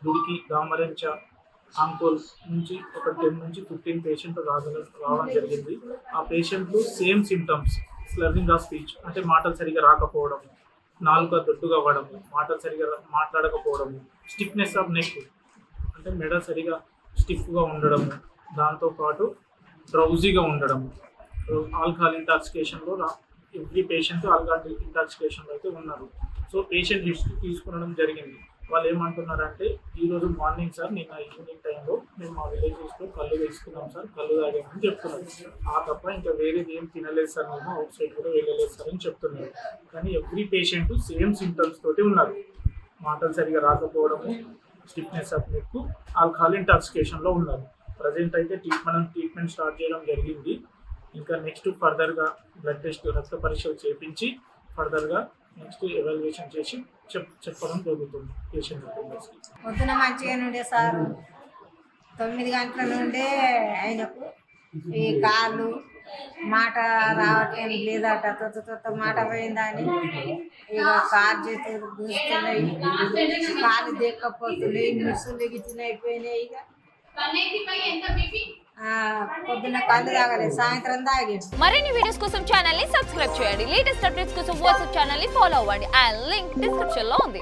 దుడికి, దామరించ, ఆంకోల్ నుంచి ఒక 10 నుంచి 15 పేషెంట్లు రావడం జరిగింది. ఆ పేషెంట్లు సేమ్ సిమ్టమ్స్, స్లర్రింగ్ ఆఫ్ స్పీచ్ అంటే మాటలు సరిగా రాకపోవడం, నాలుక దొడ్డుగా అవ్వడము, మాటలు సరిగా మాట్లాడకపోవడము, స్టిఫ్నెస్ ఆఫ్ నెక్ అంటే మెడ సరిగా స్టిఫ్గా ఉండడము, దాంతోపాటు డ్రౌజీగా ఉండడము. ఆల్కహాల్ ఇంటాక్సికేషన్లో ఎవ్రీ పేషెంట్ ఆల్కహాల్ ఇంటాక్సికేషన్లో అయితే ఉన్నారు. సో పేషెంట్ హిస్టరీ తీసుకునడం జరిగింది. వాళ్ళు ఏమంటున్నారంటే, ఈరోజు మార్నింగ్ సార్ నిన్న ఈవినింగ్ టైంలో మేము మా విలేజెస్లో కళ్ళు వేసుకున్నాం సార్, కళ్ళు తాగామని చెప్తున్నారు. ఆ తప్ప ఇంకా వేరేది ఏం తినలేదు సార్, మేము అవుట్ సైడ్ కూడా వెళ్ళలేదు సార్ అని చెప్తున్నారు. కానీ ఎవ్రీ పేషెంట్ సేమ్ సింటమ్స్ తోటి ఉన్నారు. మాటలు సరిగా రాకపోవడము, స్టిఫ్నెస్ ఆఫ్ నెక్, ఆల్కహాల్ ఇంటాక్సికేషన్లో ఉన్నారు. ప్రజెంట్ అయితే ట్రీట్మెంట్ స్టార్ట్ చేయడం జరిగింది. ఇంకా నెక్స్ట్ ఫర్దర్గా బ్లడ్ టెస్ట్, రక్త పరీక్షలు చేయించి ఫర్దర్గా నెక్స్ట్ ఎవాల్యుయేషన్ చేసి చెప్పడం జరుగుతుంది పేషెంట్ మెంబర్స్కి. పొద్దున మంచిగా నుండే సార్ 9 గంటల నుండే ఆయనకు ఈ కాళ్ళు మాట రావటం లేదట, తొత్త మాట పోయిందని ఇక కారు చేతులు దూస్తున్నాయి, కాళ్ళు దేక్కపోతున్నాయి, మిర్సులు గిచ్చిన అయిపోయినాయి. ఇక పొద్దున్న కళ్ళు తాగలేదు, సాయంత్రం తాగేది. మరిన్ని వీడియోస్ కోసం ఛానల్ ని సబ్స్క్రైబ్ చేయండి. లేటెస్ట్ అప్డేట్స్ కోసం వాట్సాప్ ఛానల్ ని ఫాలో అవ్వండి. ఆ లింక్ డిస్క్రిప్షన్ లో ఉంది.